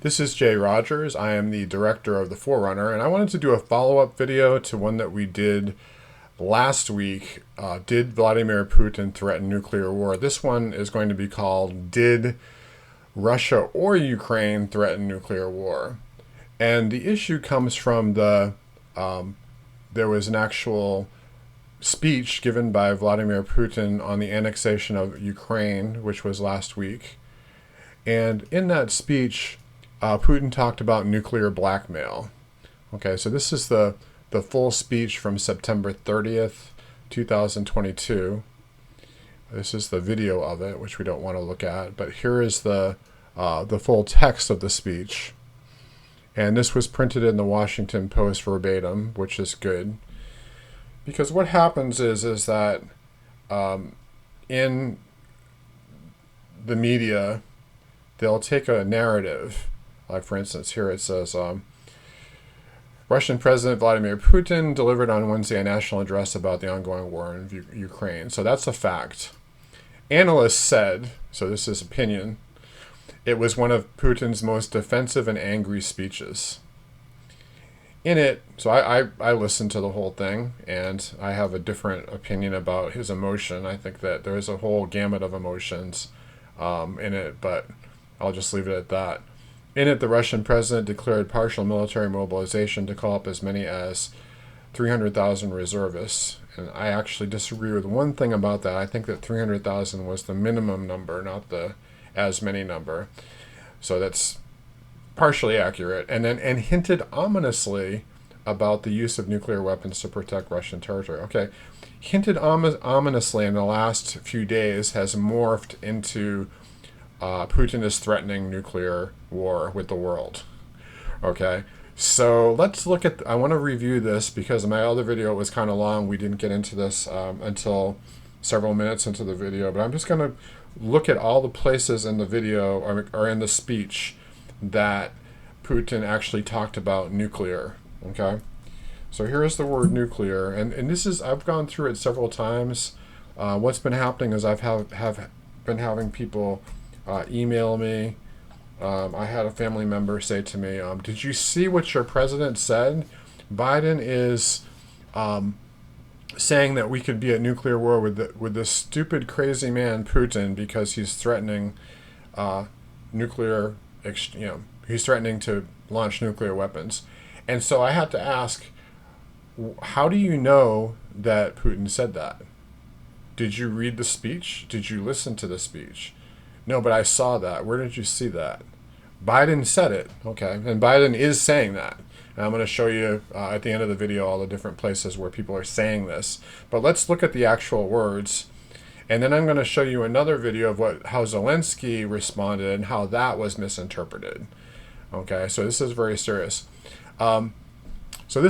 This is Jay Rogers. I am the director of the Forerunner, and I wanted to do a follow-up video to one that we did last week. Did Vladimir Putin threaten nuclear war? This one is going to be called Did Russia or Ukraine Threaten Nuclear War? And the issue comes from there was an actual speech given by Vladimir Putin on the annexation of Ukraine, which was last week. And in that speech, Putin talked about nuclear blackmail. Okay, so this is the full speech from September 30th, 2022. This is the video of it, which we don't want to look at. But here is the full text of the speech. And this was printed in the Washington Post verbatim, which is good. Because what happens is that in the media, they'll take a narrative. Like, for instance, here it says, Russian President Vladimir Putin delivered on Wednesday a national address about the ongoing war in Ukraine. So that's a fact. Analysts said, so this is opinion, it was one of Putin's most defensive and angry speeches. In it, so I listened to the whole thing, and I have a different opinion about his emotion. I think that there is a whole gamut of emotions in it, but I'll just leave it at that. In it, the Russian president declared partial military mobilization to call up as many as 300,000 reservists. And I actually disagree with one thing about that. I think that 300,000 was the minimum number, not the as many number. So that's partially accurate. And hinted ominously about the use of nuclear weapons to protect Russian territory. Okay, hinted ominously in the last few days has morphed into Putin is threatening nuclear war with the world. Okay, so let's look at, I want to review this because my other video was kind of long. We didn't get into this until several minutes into the video, but I'm just going to look at all the places in the video or in the speech that Putin actually talked about nuclear. Okay, so here's the word nuclear, and this is, I've gone through it several times. What's been happening is I've been having people email me. I had a family member say to me, did you see what your president said? Biden is saying that we could be at nuclear war with this stupid, crazy man Putin because he's threatening nuclear, he's threatening to launch nuclear weapons. And so I had to ask, how do you know that Putin said that? Did you read the speech? Did you listen to the speech? No, but I saw that. Where did you see that? Biden said it. Okay, and Biden is saying that. And I'm going to show you at the end of the video all the different places where people are saying this. But let's look at the actual words. And then I'm going to show you another video of how Zelensky responded and how that was misinterpreted. Okay, so this is very serious. So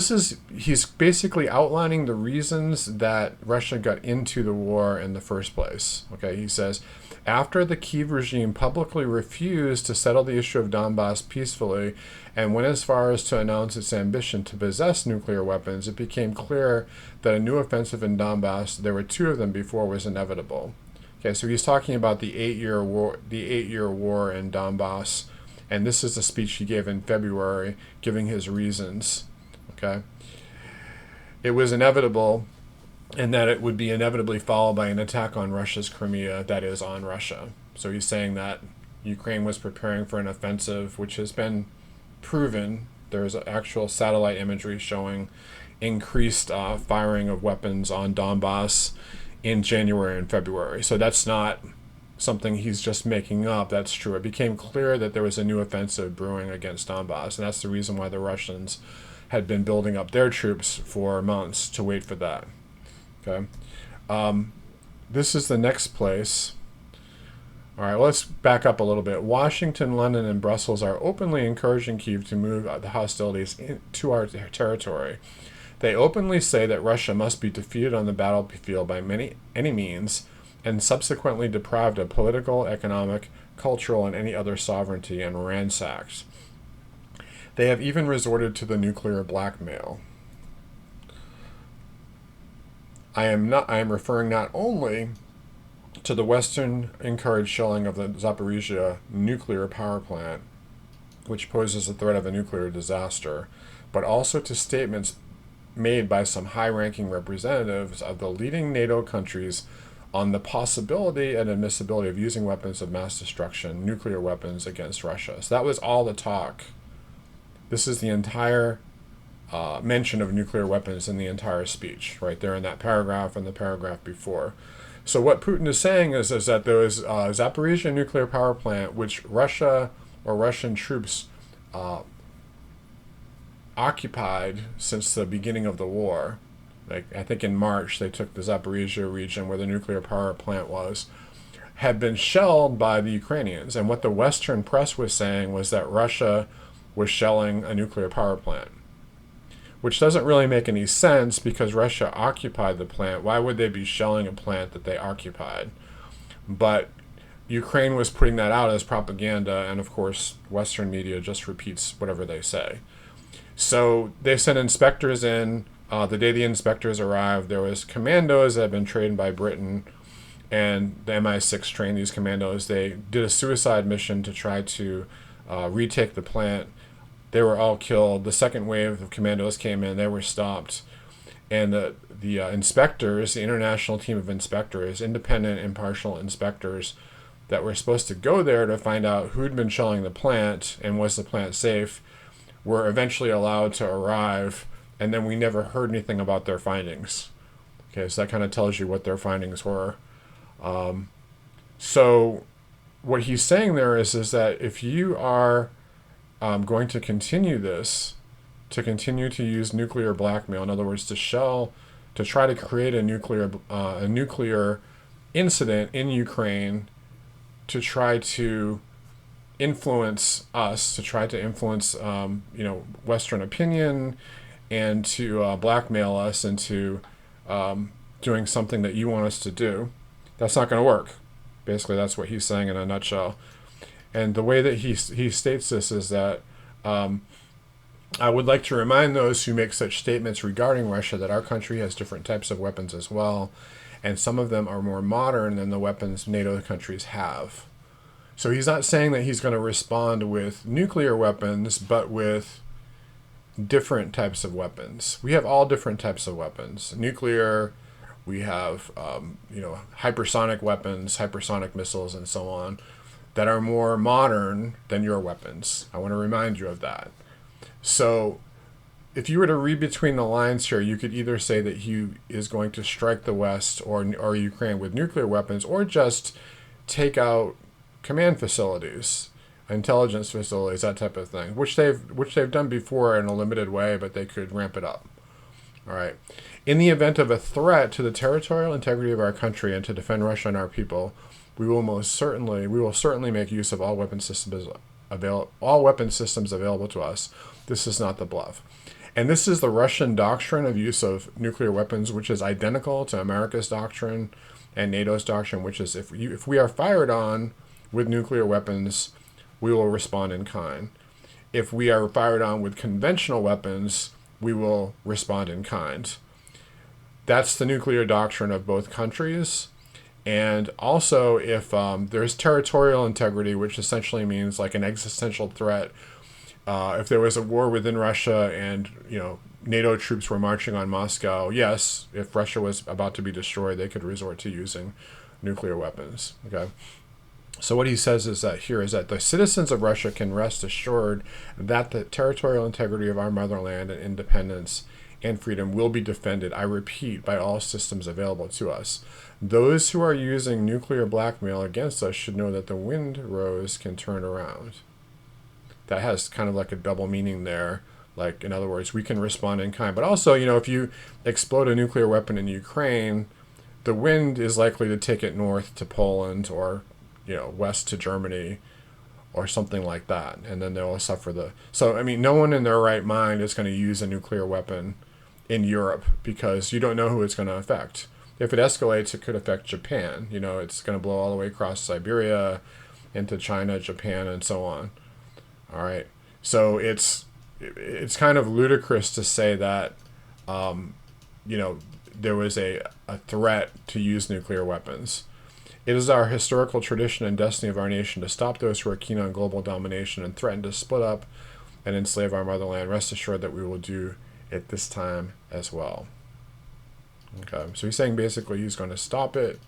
he's basically outlining the reasons that Russia got into the war in the first place. Okay, he says, after the Kyiv regime publicly refused to settle the issue of Donbass peacefully and went as far as to announce its ambition to possess nuclear weapons, it became clear that a new offensive in Donbass, there were two of them before, was inevitable. Okay, so he's talking about the eight-year war in Donbass, and this is a speech he gave in February, giving his reasons. Okay, it was inevitable, and that it would be inevitably followed by an attack on Russia's Crimea, that is, on Russia. So he's saying that Ukraine was preparing for an offensive, which has been proven. There's actual satellite imagery showing increased firing of weapons on Donbass in January and February. So that's not something he's just making up. That's true. It became clear that there was a new offensive brewing against Donbass, and that's the reason why the Russians had been building up their troops for months to wait for that. Okay, this is the next place. All right, let's back up a little bit. Washington, London, and Brussels are openly encouraging Kyiv to move the hostilities to our territory. They openly say that Russia must be defeated on the battlefield by any means and subsequently deprived of political, economic, cultural, and any other sovereignty and ransacked. They have even resorted to the nuclear blackmail. I am referring not only to the Western encouraged shelling of the Zaporizhia nuclear power plant, which poses the threat of a nuclear disaster, but also to statements made by some high-ranking representatives of the leading NATO countries on the possibility and admissibility of using weapons of mass destruction, nuclear weapons, against Russia. So that was all the talk. This is the entire mention of nuclear weapons in the entire speech, right there in that paragraph and the paragraph before. So what Putin is saying is that there was Zaporizhzhia nuclear power plant, which Russia or Russian troops occupied since the beginning of the war. Like, I think in March they took the Zaporizhzhia region where the nuclear power plant was, had been shelled by the Ukrainians. And what the Western press was saying was that Russia was shelling a nuclear power plant, which doesn't really make any sense because Russia occupied the plant. Why would they be shelling a plant that they occupied? But Ukraine was putting that out as propaganda, and of course Western media just repeats whatever they say. So they sent inspectors in. The day the inspectors arrived, there was commandos that had been trained by Britain, and the MI6 trained these commandos. They did a suicide mission to try to retake the plant. They were all killed. The second wave of commandos came in. They were stopped. And the inspectors, the international team of inspectors, independent, impartial inspectors that were supposed to go there to find out who'd been shelling the plant and was the plant safe, were eventually allowed to arrive, and then we never heard anything about their findings. Okay, so that kind of tells you what their findings were. So what he's saying there is that if you are going to continue this, to continue to use nuclear blackmail, in other words, to try to create a nuclear incident in Ukraine, to try to influence us, to try to influence Western opinion, and to blackmail us into doing something that you want us to do, that's not going to work. Basically, that's what he's saying in a nutshell. And the way that he states this is that I would like to remind those who make such statements regarding Russia that our country has different types of weapons as well, and some of them are more modern than the weapons NATO countries have. So he's not saying that he's going to respond with nuclear weapons, but with different types of weapons. We have all different types of weapons. Nuclear, we have hypersonic weapons, hypersonic missiles, and so on, that are more modern than your weapons. I want to remind you of that. So if you were to read between the lines here, you could either say that he is going to strike the West or Ukraine with nuclear weapons, or just take out command facilities, intelligence facilities, that type of thing, which they've done before in a limited way, but they could ramp it up. All right. In the event of a threat to the territorial integrity of our country and to defend Russia and our people, we will certainly make use of all weapon systems available to us. This is not the bluff. And this is the Russian doctrine of use of nuclear weapons, which is identical to America's doctrine and NATO's doctrine, which is if we are fired on with nuclear weapons, we will respond in kind. If we are fired on with conventional weapons, we will respond in kind. That's the nuclear doctrine of both countries. And also, if there's territorial integrity, which essentially means like an existential threat, if there was a war within Russia and NATO troops were marching on Moscow, yes, if Russia was about to be destroyed, they could resort to using nuclear weapons. Okay. So what he says is that the citizens of Russia can rest assured that the territorial integrity of our motherland and independence and freedom will be defended, I repeat, by all systems available to us. Those who are using nuclear blackmail against us should know that the windrows can turn around. That has kind of like a double meaning there. Like, in other words, we can respond in kind. But also, if you explode a nuclear weapon in Ukraine, the wind is likely to take it north to Poland or west to Germany or something like that. And then they'll suffer so, no one in their right mind is going to use a nuclear weapon in Europe because you don't know who it's going to affect. If it escalates, it could affect Japan. It's going to blow all the way across Siberia into China, Japan, and so on. All right. So it's kind of ludicrous to say that, there was a threat to use nuclear weapons. It is our historical tradition and destiny of our nation to stop those who are keen on global domination and threaten to split up and enslave our motherland. Rest assured that we will do it this time as well. Okay, so he's saying basically he's going to stop it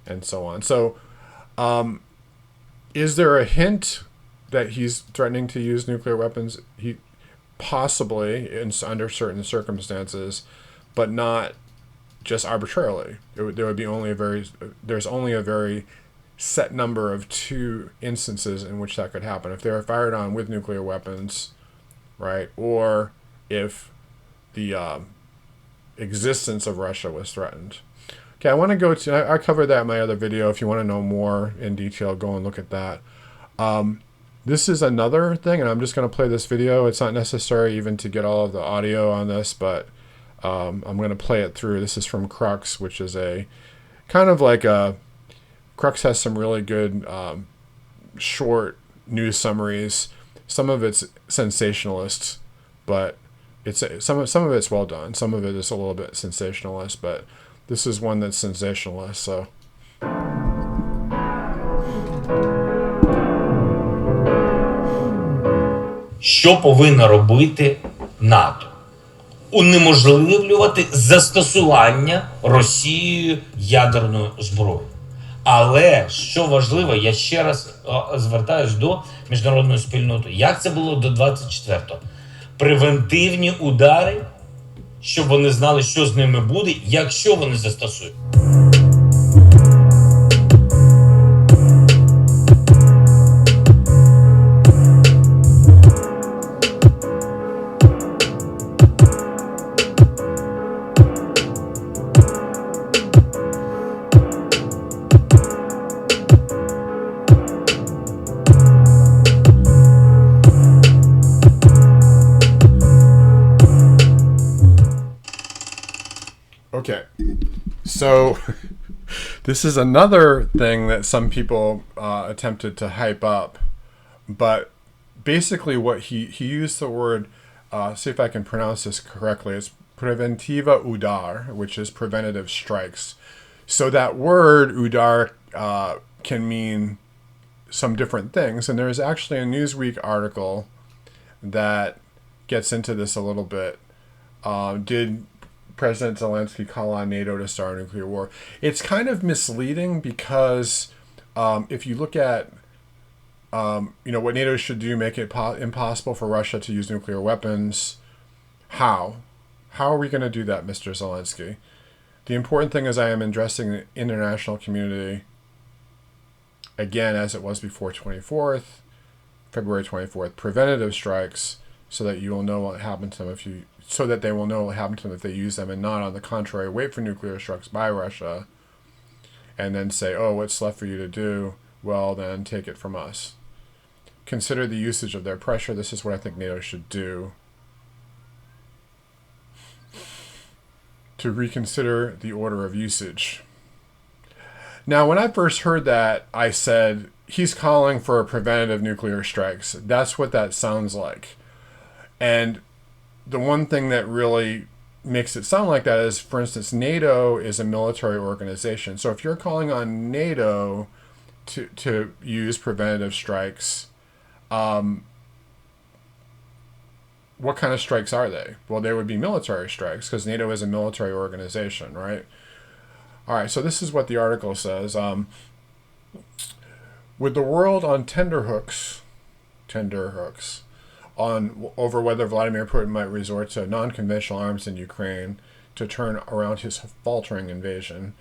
and so on. So is there a hint that he's threatening to use nuclear weapons? He possibly, under certain circumstances, but not just arbitrarily. There would be there's only a very set number of 2 instances in which that could happen. If they were fired on with nuclear weapons, right, or if the existence of Russia was threatened. Okay, I want to go to, I covered that in my other video. If you want to know more in detail, go and look at that. This is another thing, and I'm just going to play this video. It's not necessary even to get all of the audio on this, but I'm going to play it through. This is from Crux, which is a kind of like a, Crux has some really good short news summaries. Some of it's sensationalist, but it's some of it's well done. Some of it is a little bit sensationalist, but this is one that's sensationalist. So що повинно робити НАТО? Унеможливлювати застосування Росією ядерної зброї. Але, що важливо, я ще раз звертаюсь до міжнародної спільноти. Як це було до 24-го? Превентивні удари, щоб вони знали, що з ними буде, якщо вони застосують. okay, so this is another thing that some people attempted to hype up, but basically what he used the word, see if I can pronounce this correctly, it's preventiva udar, which is preventative strikes. So that word udar can mean some different things, and there's actually a Newsweek article that gets into this a little bit. Did President Zelensky call on NATO to start a nuclear war? It's kind of misleading because if you look at what NATO should do, make it impossible for Russia to use nuclear weapons. How are we going to do that, Mr. Zelensky? The important thing is I am addressing the international community again, as it was before February 24th, preventative strikes, so that you will know what happened to them so that they will know what happened to them if they use them, and not, on the contrary, wait for nuclear strikes by Russia and then say, oh, what's left for you to do? Well, then take it from us. Consider the usage of their pressure. This is what I think NATO should do. To reconsider the order of usage. Now, when I first heard that, I said, he's calling for preventative nuclear strikes. That's what that sounds like. And the one thing that really makes it sound like that is, for instance, NATO is a military organization. So if you're calling on NATO to use preventative strikes, what kind of strikes are they? Well, they would be military strikes, because NATO is a military organization, right? All right, so this is what the article says. With the world on tenterhooks over whether Vladimir Putin might resort to non-conventional arms in Ukraine to turn around his faltering invasion,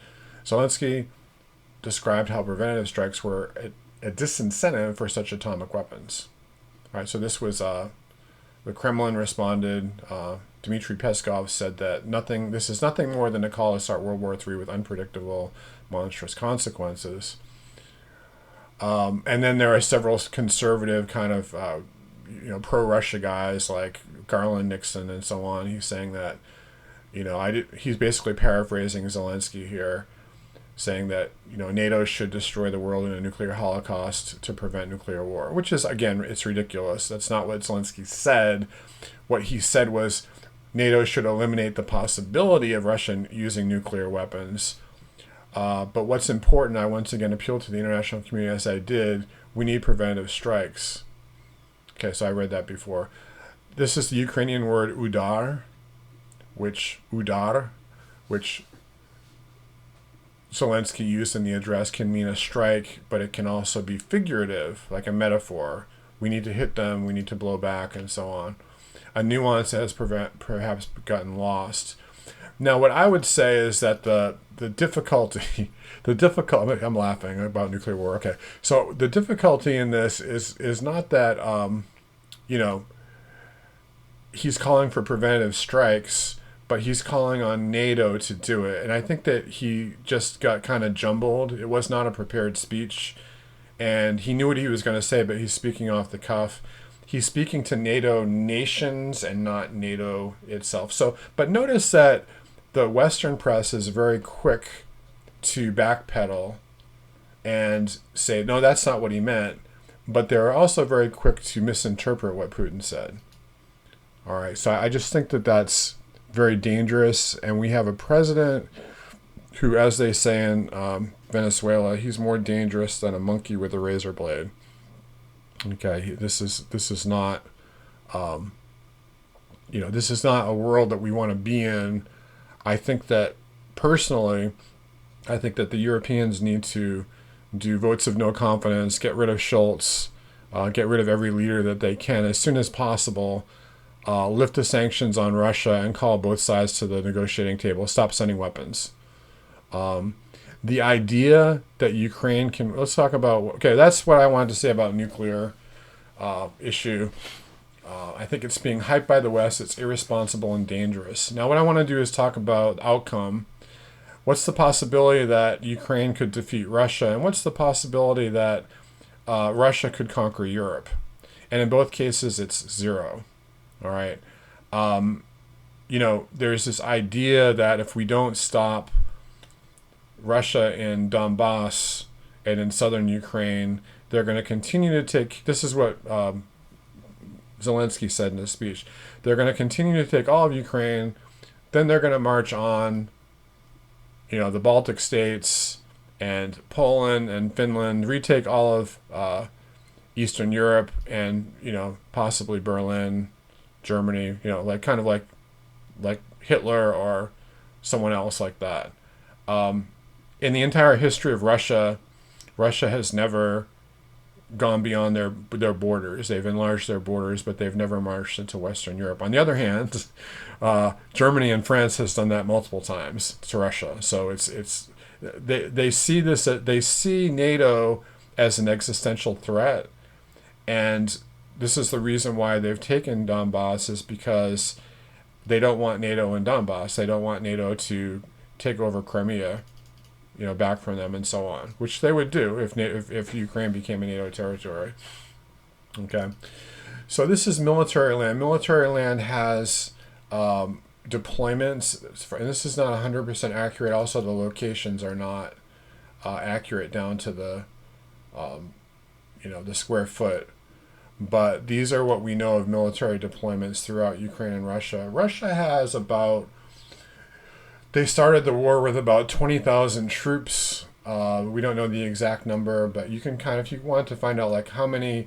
Zelensky described how preventative strikes were a disincentive for such atomic weapons. All right, so this was the Kremlin responded. Dmitry Peskov said that this is nothing more than a call to start World War III with unpredictable, monstrous consequences. And then there are several conservative kind of pro-Russia guys like Garland, Nixon, and so on. He's saying that, he's basically paraphrasing Zelensky here, saying that, NATO should destroy the world in a nuclear holocaust to prevent nuclear war, which is, again, it's ridiculous. That's not what Zelensky said. What he said was NATO should eliminate the possibility of Russia using nuclear weapons. But what's important, I once again appeal to the international community as I did, we need preventative strikes. Okay, so I read that before. This is the Ukrainian word udar, which Zelensky used in the address, can mean a strike, but it can also be figurative, like a metaphor. We need to hit them, we need to blow back, and so on. A nuance that has perhaps gotten lost. Now, what I would say is that the difficulty, I'm laughing about nuclear war. Okay, so the difficulty in this is not that you know he's calling for preventative strikes, but he's calling on NATO to do it, and I think that he just got kind of jumbled. It was not a prepared speech, and he knew what he was going to say, but he's speaking off the cuff. He's speaking to NATO nations and not NATO itself. So, but notice that the Western press is very quick to backpedal and say, no, that's not what he meant. But they're also very quick to misinterpret what Putin said. All right, so I just think that that's very dangerous. And we have a president who, as they say in Venezuela, he's more dangerous than a monkey with a razor blade. Okay, this is not, this is not a world that we want to be in. I think that personally, I think that the Europeans need to do votes of no confidence, get rid of Schultz, get rid of every leader that they can as soon as possible, lift the sanctions on Russia and call both sides to the negotiating table, stop sending weapons. The idea that Ukraine can, let's talk about, okay, that's what I wanted to say about nuclear issue. I think it's being hyped by the West. It's irresponsible and dangerous. Now, what I want to do is talk about outcome. What's the possibility that Ukraine could defeat Russia? And what's the possibility that Russia could conquer Europe? And in both cases, it's zero. All right. There's this idea that if we don't stop Russia in Donbass and in southern Ukraine, they're going to continue to take, this is what Zelensky said in his speech, they're going to continue to take all of Ukraine, then they're going to march on, the Baltic states and Poland and Finland, retake all of Eastern Europe and, possibly Berlin, Germany, like Hitler or someone else like that. In the entire history of Russia, Russia has never gone beyond their borders. They've enlarged their borders, but they've never marched into Western Europe. On the other hand, Germany and France has done that multiple times to Russia. So they see this, they see NATO as an existential threat, and this is the reason why they've taken Donbass, is because they don't want NATO in Donbass. They don't want NATO to take over Crimea, back from them and so on, which they would do if Ukraine became a NATO territory. Okay, so this is military land. Military land has deployments, and this is not 100% accurate. Also, the locations are not accurate down to the the square foot. But these are what we know of military deployments throughout Ukraine and Russia. Russia has they started the war with about 20,000 troops. We don't know the exact number, but you can if you want to find out like how many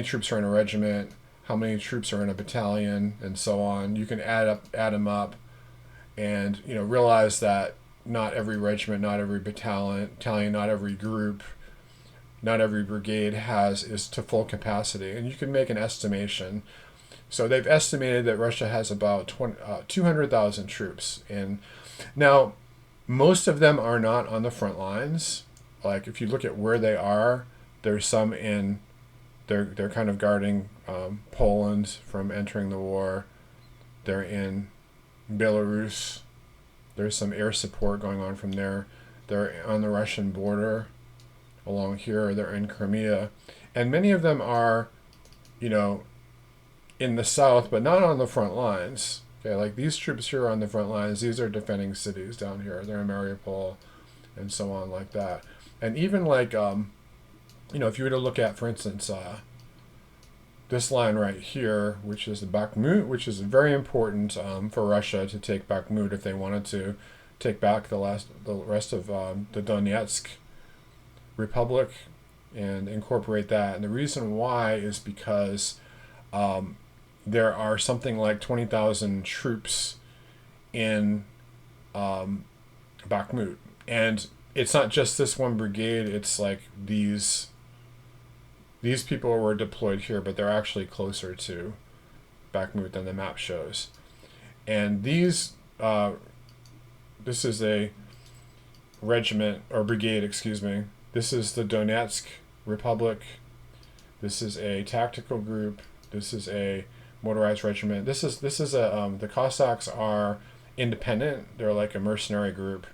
troops are in a regiment, how many troops are in a battalion, and so on, you can add them up, and realize that not every regiment, not every battalion, not every group, not every brigade is to full capacity, and you can make an estimation. So they've estimated that Russia has about 200,000 troops. And now, most of them are not on the front lines. Like, if you look at where they are, there's some they're kind of guarding Poland from entering the war. They're in Belarus. There's some air support going on from there. They're on the Russian border along here. They're in Crimea. And many of them are, in the south, but not on the front lines. Okay, like these troops here are on the front lines. These are defending cities down here. They're in Mariupol and so on like that. And even like, if you were to look at, for instance, this line right here, which is the Bakhmut, which is very important for Russia to take Bakhmut if they wanted to take back the rest of the Donetsk Republic and incorporate that. And the reason why is because there are something like 20,000 troops in Bakhmut, and it's not just this one brigade. It's like these people were deployed here, but they're actually closer to Bakhmut than the map shows. And this is a regiment or brigade, excuse me. This is the Donetsk Republic. This is a tactical group. This is a motorized regiment. This is the Cossacks are independent. They're like a mercenary group.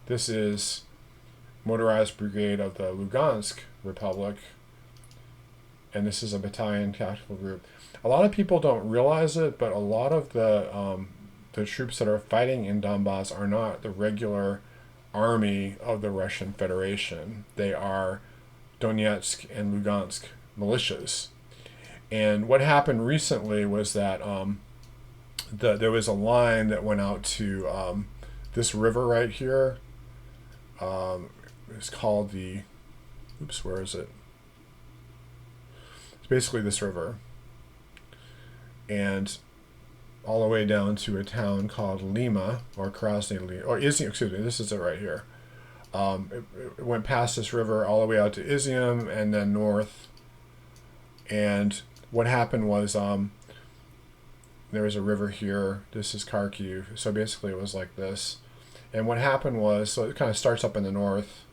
This is motorized brigade of the Lugansk Republic, and this is a battalion tactical group. A lot of people don't realize it, but a lot of the troops that are fighting in Donbass are not the regular army of the Russian Federation. They are Donetsk and Lugansk militias. And what happened recently was that there was a line that went out to this river right here. It's called the, where is it? It's basically this river. And all the way down to a town called Lima, or Krasny Lima, or Izium, excuse me, this is it right here. It went past this river all the way out to Izium and then north. And what happened was there was a river here. This is Kharkiv. So basically it was like this. And what happened was, so it kind of starts up in the north,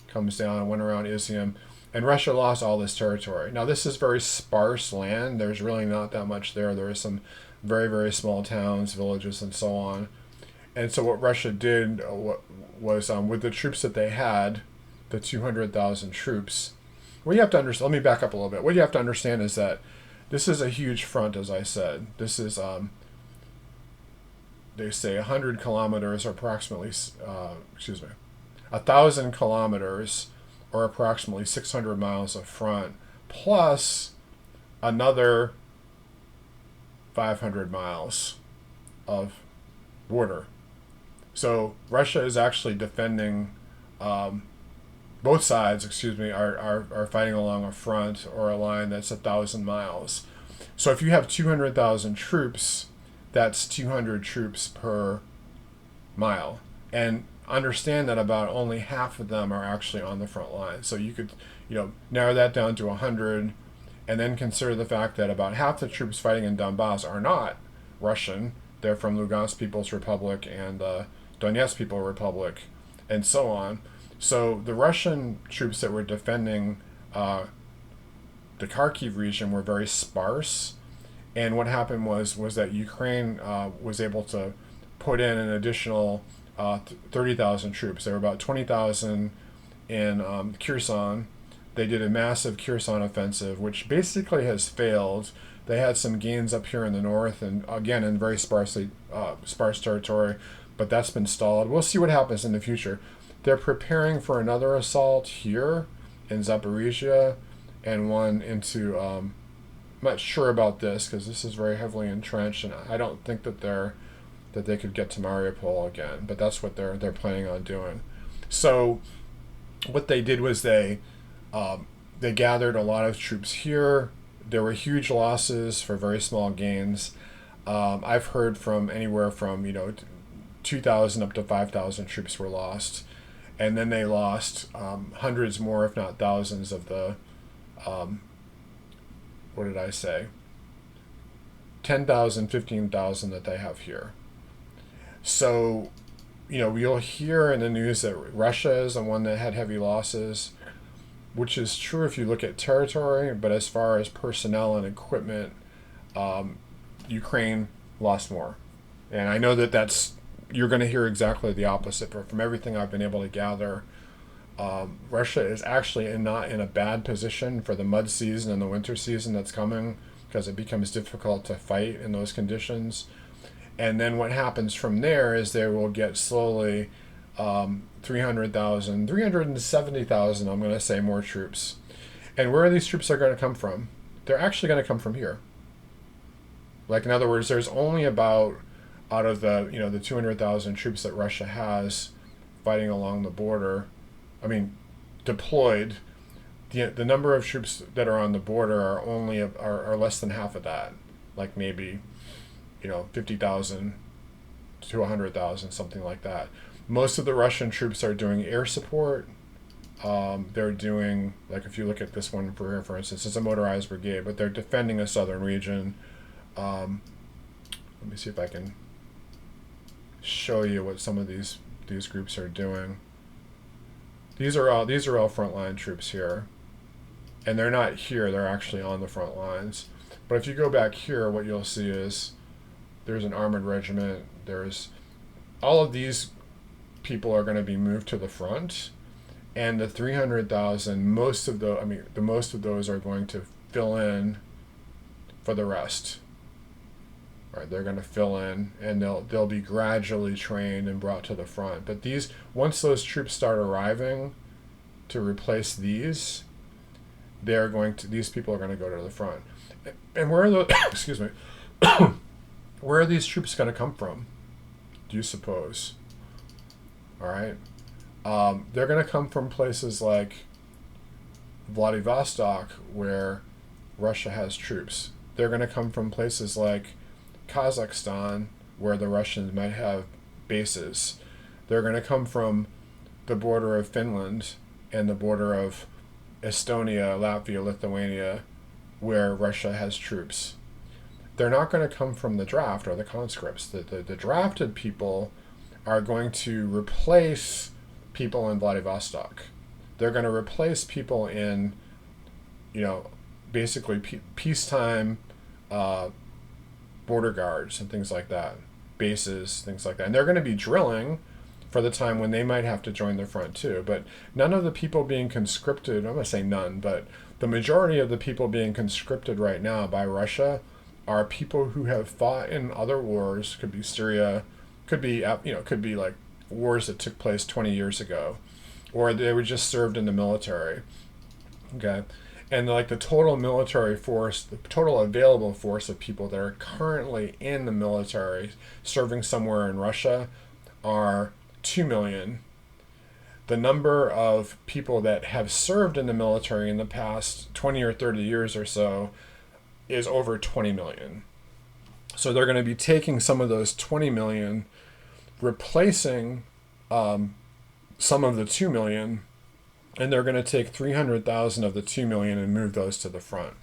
comes down, went around Izium, and Russia lost all this territory. Now this is very sparse land. There's really not that much there. There are some very, very small towns, villages, and so on. And so what Russia did was with the troops that they had, the 200,000 troops, what you have to understand, let me back up a little bit. What you have to understand is that this is a huge front, as I said. This is, they say 100 kilometers or approximately, 1,000 kilometers or approximately 600 miles of front, plus another 500 miles of border. So Russia is actually defending, both sides, are fighting along a front or a line that's 1,000 miles. So if you have 200,000 troops, that's 200 troops per mile. And understand that about only half of them are actually on the front line. So you could, narrow that down to 100, and then consider the fact that about half the troops fighting in Donbass are not Russian. They're from Lugansk People's Republic and Donetsk People's Republic, and so on. So the Russian troops that were defending the Kharkiv region were very sparse. And what happened was that Ukraine was able to put in an additional 30,000 troops. There were about 20,000 in Kherson. They did a massive Kherson offensive, which basically has failed. They had some gains up here in the north, and again in very sparse territory, but that's been stalled. We'll see what happens in the future. They're preparing for another assault here in Zaporizhia, and one into. I'm not sure about this because this is very heavily entrenched, and I don't think that they could get to Mariupol again. But that's what they're planning on doing. So, what they did was they gathered a lot of troops here. There were huge losses for very small gains. I've heard from anywhere from 2,000 up to 5,000 troops were lost, and then they lost hundreds more, if not thousands, of the what did I say? 10,000, 15,000 that they have here. So, you'll hear in the news that Russia is the one that had heavy losses, which is true if you look at territory, but as far as personnel and equipment, Ukraine lost more. And I know that you're going to hear exactly the opposite, but from everything I've been able to gather, Russia is actually not in a bad position for the mud season and the winter season that's coming, because it becomes difficult to fight in those conditions. And then what happens from there is they will get slowly 300,000, 370,000, I'm going to say, more troops. And where these troops are going to come from? They're actually going to come from here. Like, in other words, there's only about out of the 200,000 troops that Russia has fighting along the border, I mean, deployed, the number of troops that are on the border are less than half of that, like maybe 50,000 to 100,000, something like that. Most of the Russian troops are doing air support. They're doing, like, if you look at this one for instance, it's a motorized brigade, but they're defending a southern region. Let me see if I can show you what some of these groups are doing. These are all frontline troops here, and they're not here. They're actually on the front lines. But if you go back here, what you'll see is there's an armored regiment. There's all of these people are going to be moved to the front, and the 300,000, most of those are going to fill in for the rest. Right, they're going to fill in, and they'll be gradually trained and brought to the front. But once those troops start arriving to replace these people are going to go to the front. And where are the excuse me, where are these troops going to come from, do you suppose? All right, they're going to come from places like Vladivostok, where Russia has troops. They're going to come from places like Kazakhstan, where the Russians might have bases. They're going to come from the border of Finland and the border of Estonia, Latvia, Lithuania, where Russia has troops. They're not going to come from the draft or the conscripts. The drafted people are going to replace people in Vladivostok. They're going to replace people in, basically peacetime border guards and things like that, bases, things like that. And they're going to be drilling for the time when they might have to join the front too. But none of the people being conscripted, I'm going to say none, but the majority of the people being conscripted right now by Russia are people who have fought in other wars. Could be Syria, could be like wars that took place 20 years ago, or they were just served in the military. Okay. And like the total military force, the total available force of people that are currently in the military serving somewhere in Russia are 2 million. The number of people that have served in the military in the past 20 or 30 years or so is over 20 million. So they're going to be taking some of those 20 million, replacing some of the 2 million, and they're going to take 300,000 of the 2 million and move those to the front.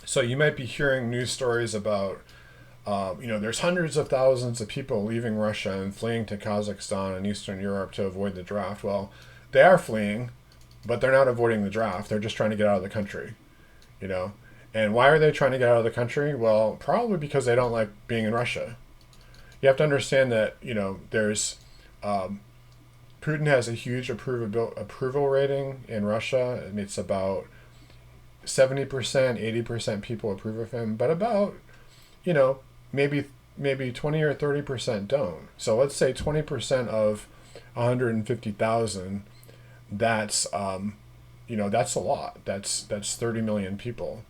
So you might be hearing news stories about, there's hundreds of thousands of people leaving Russia and fleeing to Kazakhstan and Eastern Europe to avoid the draft. Well, they are fleeing, but they're not avoiding the draft. They're just trying to get out of the country, And why are they trying to get out of the country? Well, probably because they don't like being in Russia. You have to understand that, there's... Putin has a huge approval rating in Russia, and it's about 70%, 80% people approve of him, but about, maybe 20 or 30% don't. So let's say 20% of 150,000, that's that's a lot. That's 30 million people.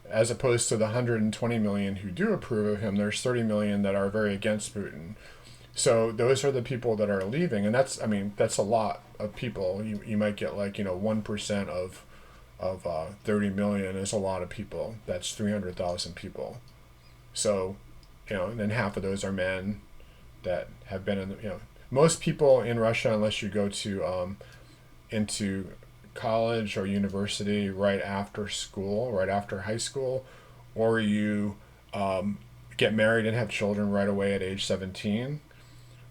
As opposed to the 120 million who do approve of him, there's 30 million that are very against Putin. So those are the people that are leaving, and that's a lot of people. You might get 1% of 30 million is a lot of people. That's 300,000 people. So, and then half of those are men that have been in the, most people in Russia, unless you go to into college or university right after school, right after high school, or you get married and have children right away at age 17,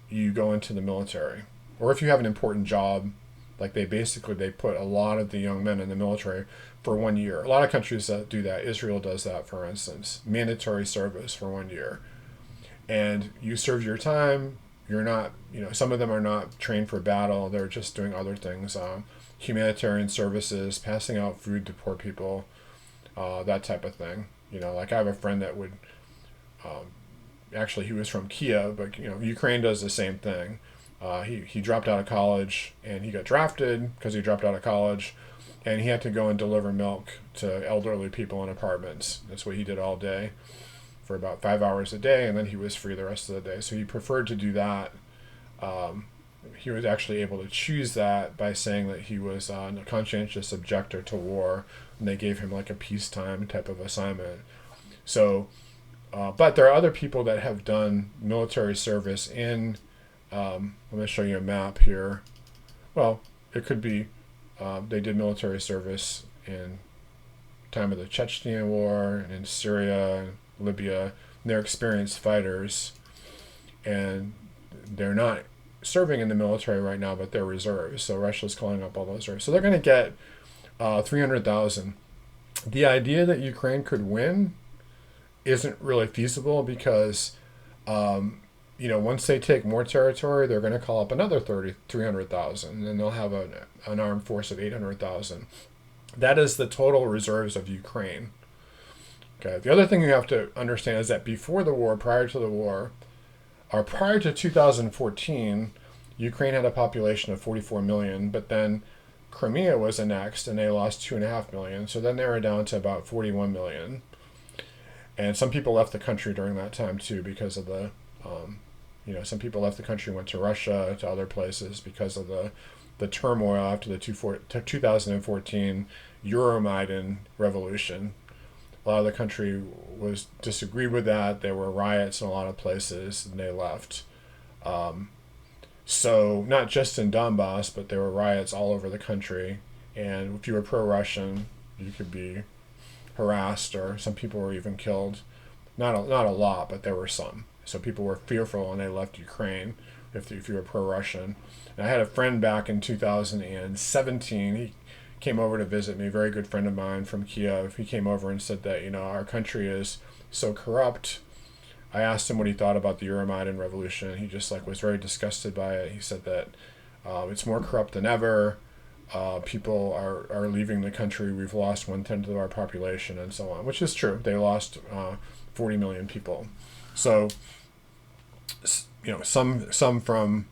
you go into the military. Or if you have an important job, like they put a lot of the young men in the military for 1 year. A lot of countries that do that. Israel does that, for instance. Mandatory service for 1 year. And you serve your time. You're not, some of them are not trained for battle. They're just doing other things. Humanitarian services, passing out food to poor people, that type of thing. Like I have a friend that would, actually he was from Kiev, but Ukraine does the same thing. He dropped out of college and he got drafted because he dropped out of college, and he had to go and deliver milk to elderly people in apartments. That's what he did all day. for about 5 hours a day, and then he was free the rest of the day. So he preferred to do that. He was actually able to choose that by saying that he was a conscientious objector to war, and they gave him like a peacetime type of assignment. So, but there are other people that have done military service in. I'm going to show you a map here. Well, it could be they did military service in time of the Chechnya War, in Syria, Libya. And they're experienced fighters, and they're not serving in the military right now, but they're reserves. So Russia's calling up all those reserves. So they're going to get 300,000. The idea that Ukraine could win isn't really feasible because, once they take more territory, they're going to call up another 300,000, and then they'll have an armed force of 800,000. That is the total reserves of Ukraine. Okay. The other thing you have to understand is that before the war, prior to the war, or prior to 2014, Ukraine had a population of 44 million, but then Crimea was annexed and they lost 2.5 million. So then they were down to about 41 million. And some people left the country during that time too because of the, some people left the country, went to Russia, to other places because of the turmoil after the 2014 Euromaidan revolution. A lot of the country was disagreed with that. There were riots in a lot of places, and they left. So not just in Donbass, but there were riots all over the country. And if you were pro-Russian, you could be harassed, or some people were even killed. Not a lot, but there were some. So people were fearful, and they left Ukraine if you were pro-Russian. And I had a friend back in 2017. He came over to visit me, a very good friend of mine from Kiev. He came over and said that, our country is so corrupt. I asked him what he thought about the Euromaidan revolution. He just was very disgusted by it. He said that it's more corrupt than ever. People are leaving the country. We've lost 1/10 of our population and so on, which is true. They lost 40 million people. So, some from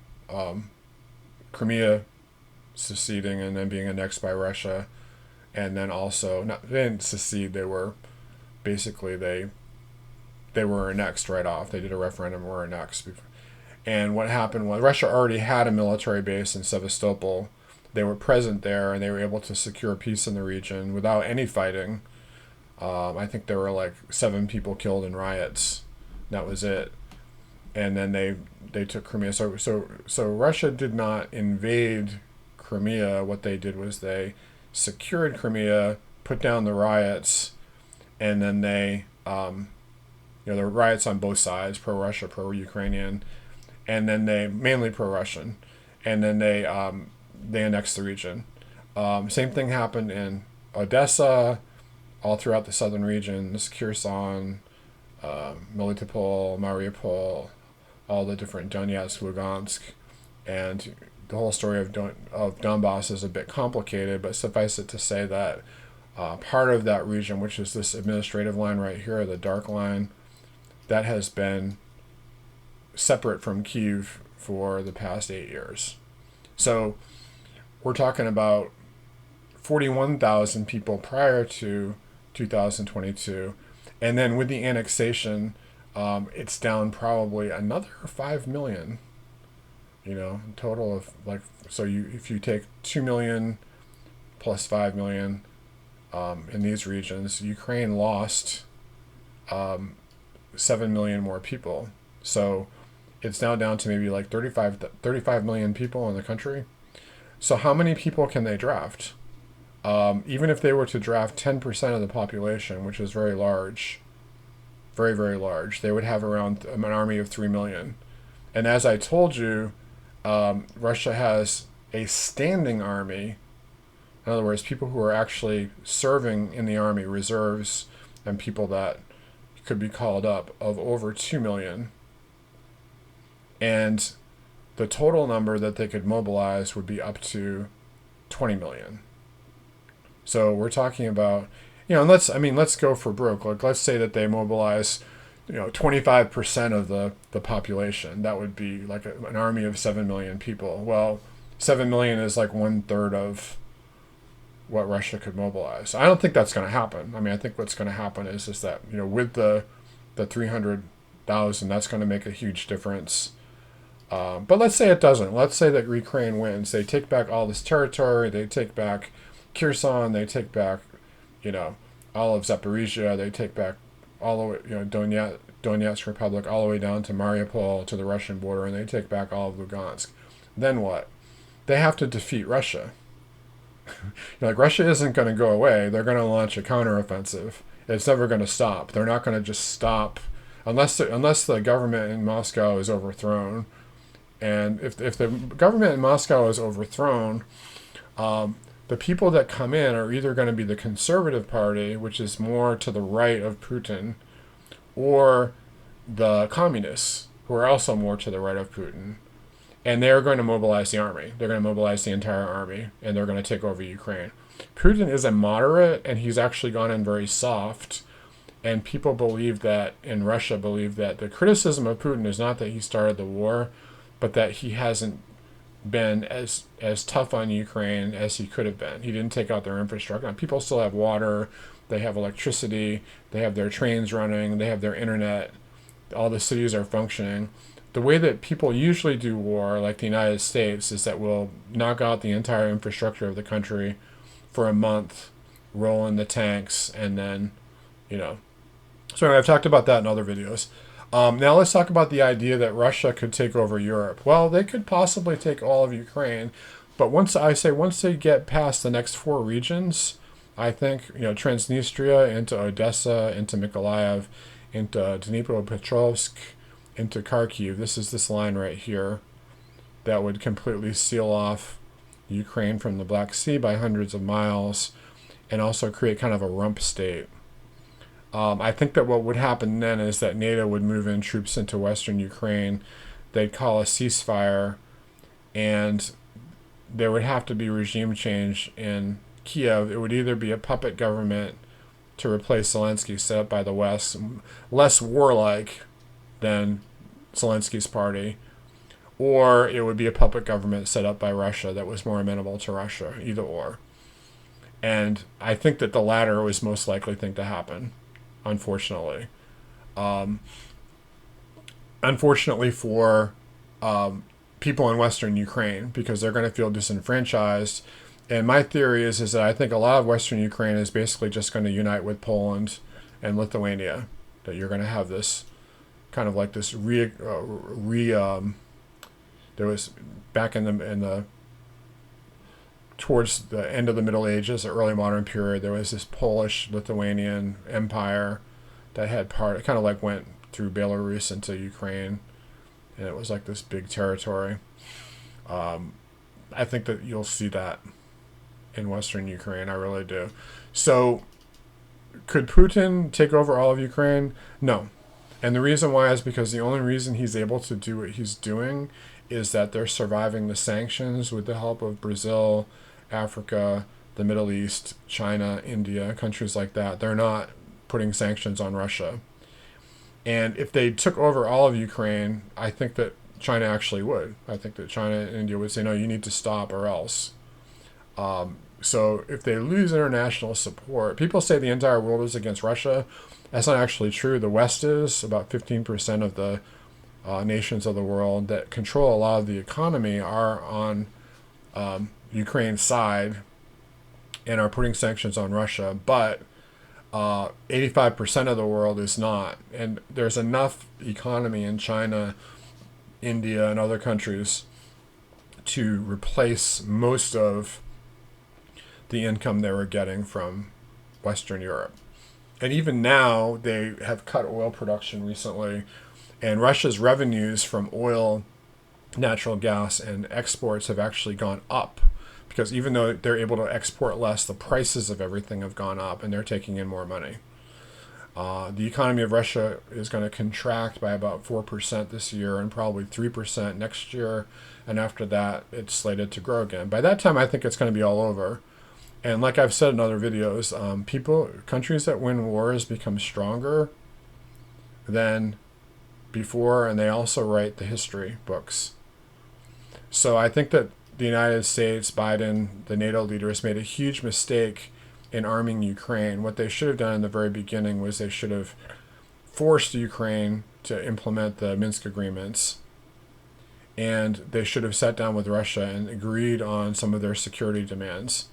Crimea seceding and then being annexed by Russia, and then also they didn't secede. They were basically they were annexed right off. They did a referendum and were annexed. And what happened was Russia already had a military base in Sevastopol. They were present there, and they were able to secure peace in the region without any fighting. I think there were 7 people killed in riots. That was it. And then they took Crimea. So Russia did not invade Crimea. What they did was they secured Crimea, put down the riots, and then there were riots on both sides, pro-Russia, pro-Ukrainian, and then they mainly pro-Russian, and then they annexed the region. Same thing happened in Odessa, all throughout the southern regions, Kherson, Melitopol, Mariupol, all the different Donetsk, Lugansk, and the whole story of Donbass is a bit complicated, but suffice it to say that part of that region, which is this administrative line right here, the dark line, that has been separate from Kyiv for the past 8 years. So we're talking about 41,000 people prior to 2022, and then with the annexation, it's down probably another 5 million. Total of if you take 2 million plus 5 million in these regions, Ukraine lost 7 million more people. So it's now down to maybe 35 million people in the country. So how many people can they draft? Even if they were to draft 10% of the population, which is very large, very, very large, they would have around an army of 3 million. And as I told you, Russia has a standing army. In other words, people who are actually serving in the army, reserves, and people that could be called up, of over 2 million. And the total number that they could mobilize would be up to 20 million. So we're talking about, let's go for broke. Let's say that they mobilize, 25% of the population. That would be an army of 7 million people. Well, 7 million is 1/3 of what Russia could mobilize. I don't think that's going to happen. I think what's going to happen is that, with the the 300,000. That's going to make a huge difference. But let's say it doesn't. Let's say that Ukraine wins. They take back all this territory. They take back Kherson. They take back, you know, all of Zaporizhia. They take back all the way, you know, Donetsk Republic, all the way down to Mariupol, to the Russian border, and they take back all of Lugansk. Then what? They have to defeat Russia. Like, Russia isn't going to go away. They're going to launch a counteroffensive. It's never going to stop. They're not going to just stop unless the government in Moscow is overthrown. And if the government in Moscow is overthrown, the people that come in are either going to be the Conservative Party, which is more to the right of Putin, or the Communists, who are also more to the right of Putin. And they're going to mobilize the army. They're going to mobilize the entire army, and they're going to take over Ukraine. Putin is a moderate, and he's actually gone in very soft. And people believe that, in Russia, believe that the criticism of Putin is not that he started the war, but that he hasn't been as tough on Ukraine as he could have been. He didn't take out their infrastructure. Now, people still have water, they have electricity, they have their trains running, they have their internet, all the cities are functioning. The way that people usually do war, like the United States, is that we'll knock out the entire infrastructure of the country for a month, roll in the tanks, and then, you know. So anyway, I've talked about that in other videos. Now let's talk about the idea that Russia could take over Europe. Well, they could possibly take all of Ukraine, but once they get past the next 4 regions, I think, you know, Transnistria into Odessa, into Mykolaiv, into Dnipropetrovsk, into Kharkiv. This is this line right here that would completely seal off Ukraine from the Black Sea by hundreds of miles, and also create kind of a rump state. I think that what would happen then is that NATO would move in troops into western Ukraine. They'd call a ceasefire, and there would have to be regime change in Kiev. It would either be a puppet government to replace Zelensky, set up by the West, less warlike than Zelensky's party, or it would be a puppet government set up by Russia that was more amenable to Russia, either or. And I think that the latter was most likely thing to happen, unfortunately. Unfortunately for people in Western Ukraine, because they're going to feel disenfranchised. And my theory is that I think a lot of Western Ukraine is basically just going to unite with Poland and Lithuania. That you're going to have this kind of like this there was back in the towards the end of the Middle Ages, the early modern period, there was this Polish-Lithuanian empire that had it kind of like went through Belarus into Ukraine, and it was like this big territory. I think that you'll see that in Western Ukraine. I really do. So, could Putin take over all of Ukraine? No. And the reason why is because the only reason he's able to do what he's doing is that they're surviving the sanctions with the help of Brazil, Africa, the Middle East, China, India, countries like that. They're not putting sanctions on Russia. And if they took over all of Ukraine, I think that China actually would. I think that China and India would say, no, you need to stop or else. So if they lose international support, people say the entire world is against Russia. That's not actually true. The West is. About 15% of the nations of the world that control a lot of the economy are on Ukraine's side and are putting sanctions on Russia. But 85% of the world is not. And there's enough economy in China, India, and other countries to replace most of the income they were getting from Western Europe. And even now, they have cut oil production recently, and Russia's revenues from oil, natural gas, and exports have actually gone up, because even though they're able to export less, the prices of everything have gone up, and they're taking in more money. The economy of Russia is going to contract by about 4% this year and probably 3% next year, and after that, it's slated to grow again. By that time, I think it's going to be all over. And like I've said in other videos, countries that win wars become stronger than before, and they also write the history books. So I think that the United States, Biden, the NATO leaders made a huge mistake in arming Ukraine. What they should have done in the very beginning was they should have forced Ukraine to implement the Minsk agreements, and they should have sat down with Russia and agreed on some of their security demands,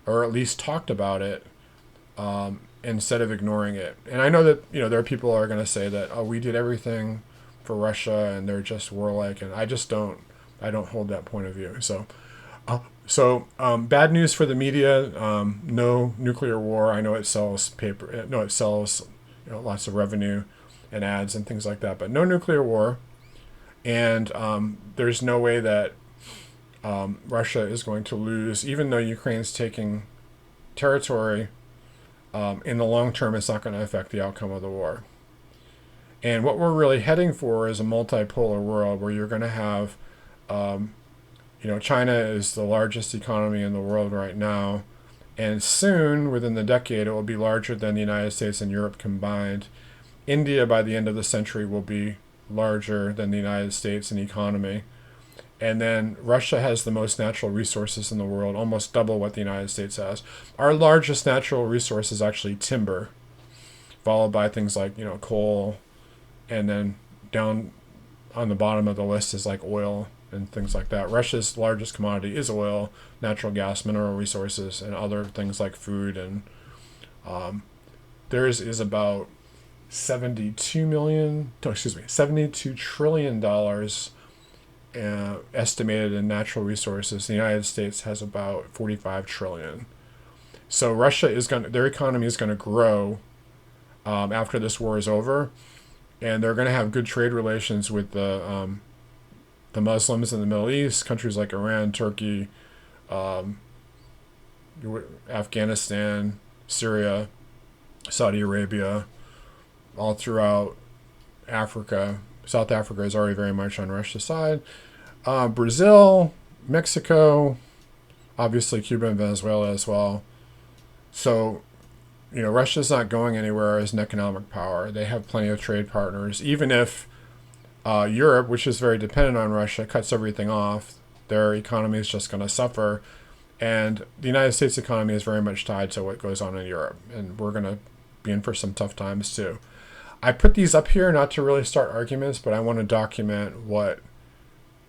or at least talked about it, instead of ignoring it. And I know that there are people who are going to say that, oh, we did everything for Russia and they're just warlike, and I don't hold that point of view. Bad news for the media. No nuclear war. I know it sells paper. No, it sells lots of revenue and ads and things like that. But no nuclear war. And there's no way that Russia is going to lose, even though Ukraine's taking territory. In the long term, it's not going to affect the outcome of the war. And what we're really heading for is a multipolar world where you're going to have, China is the largest economy in the world right now. And soon, within the decade, it will be larger than the United States and Europe combined. India, by the end of the century, will be larger than the United States in economy. And then Russia has the most natural resources in the world, almost double what the United States has. Our largest natural resource is actually timber, followed by things like, coal, and then down on the bottom of the list is like oil and things like that. Russia's largest commodity is oil, natural gas, mineral resources, and other things like food. And theirs is about $72 trillion estimated in natural resources. The United States has about 45 trillion. So their economy is going to grow after this war is over, and they're going to have good trade relations with the Muslims in the Middle East, countries like Iran, Turkey, Afghanistan, Syria, Saudi Arabia, all throughout Africa. South Africa is already very much on Russia's side. Brazil, Mexico, obviously Cuba and Venezuela as well. So, Russia's not going anywhere as an economic power. They have plenty of trade partners. Even if Europe, which is very dependent on Russia, cuts everything off, their economy is just going to suffer. And the United States economy is very much tied to what goes on in Europe. And we're going to be in for some tough times too. I put these up here not to really start arguments, but I want to document what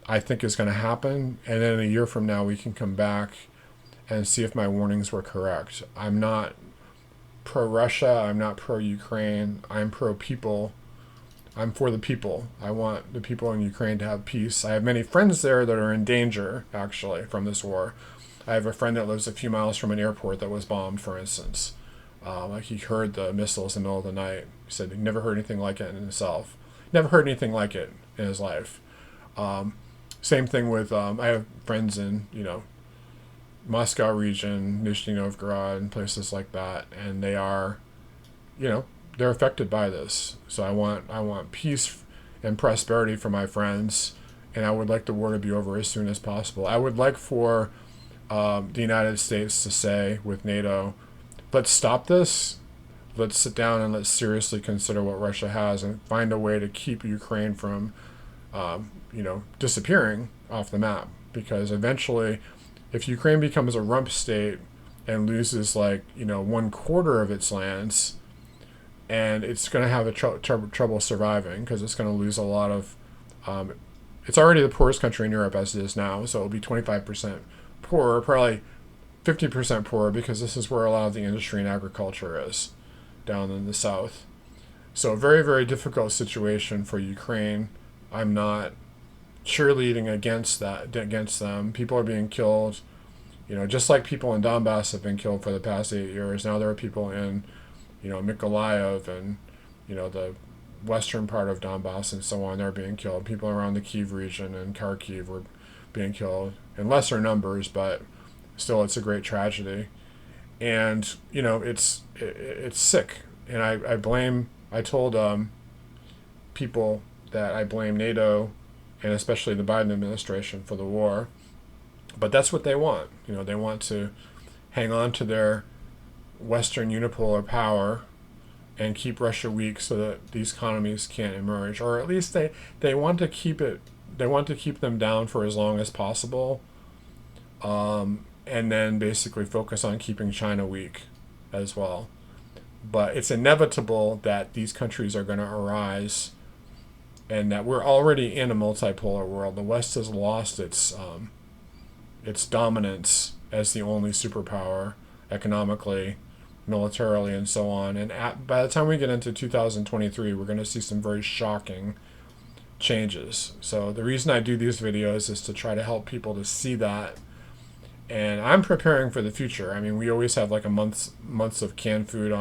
I think is going to happen. And then a year from now, we can come back and see if my warnings were correct. I'm not pro-Russia. I'm not pro-Ukraine. I'm pro-people. I'm for the people. I want the people in Ukraine to have peace. I have many friends there that are in danger, actually, from this war. I have a friend that lives a few miles from an airport that was bombed, for instance. He heard the missiles in the middle of the night. He said he never heard anything like it in himself. Never heard anything like it in his life. Same thing with, I have friends in, Moscow region, Nizhny Novgorod, and places like that. And they are, they're affected by this. So I want peace and prosperity for my friends. And I would like the war to be over as soon as possible. I would like for the United States to say with NATO, let's stop this. Let's sit down and let's seriously consider what Russia has and find a way to keep Ukraine from, disappearing off the map. Because eventually, if Ukraine becomes a rump state and loses 1/4 of its lands, and it's going to have trouble surviving because it's going to lose a lot of. It's already the poorest country in Europe as it is now, so it'll be 25% poorer, probably 50% poorer, because this is where a lot of the industry and agriculture is, down in the south. So a very, very difficult situation for Ukraine. I'm not cheerleading against them. People are being killed, just like people in Donbass have been killed for the past 8 years. Now there are people in, Mykolaiv and, the western part of Donbass and so on. They're being killed. People around the Kyiv region and Kharkiv were being killed in lesser numbers, but still, it's a great tragedy. And, it's sick. And I told people that I blame NATO and especially the Biden administration for the war. But that's what they want. They want to hang on to their Western unipolar power and keep Russia weak so that these economies can't emerge. Or at least they want to keep them down for as long as possible. And then basically focus on keeping China weak as well. but it's inevitable that these countries are going to arise, and that we're already in a multipolar world. The West has lost its dominance as the only superpower economically, militarily, and so on. And by the time we get into 2023, we're going to see some very shocking changes. So the reason I do these videos is to try to help people to see that. And I'm preparing for the future. I mean, we always have like months of canned food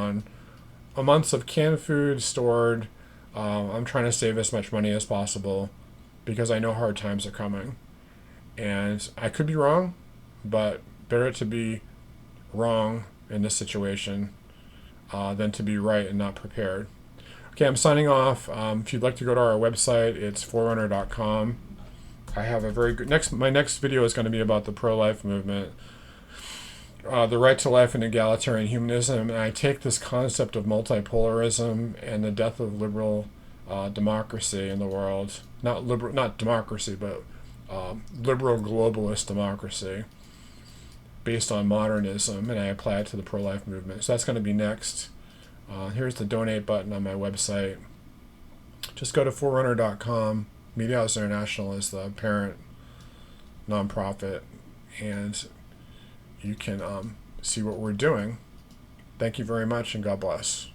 stored. I'm trying to save as much money as possible because I know hard times are coming. And I could be wrong, but better to be wrong in this situation than to be right and not prepared. Okay, I'm signing off. If you'd like to go to our website, it's forerunner.com. I have a very good my next video is going to be about the pro-life movement, the right to life and egalitarian humanism. And I take this concept of multipolarism and the death of liberal democracy in the world, not democracy, but liberal globalist democracy based on modernism, and I apply it to the pro-life movement. So that's going to be next. Here's the donate button on my website. Just go to forerunner.com. Media House International is the parent nonprofit, and you can see what we're doing. Thank you very much, and God bless.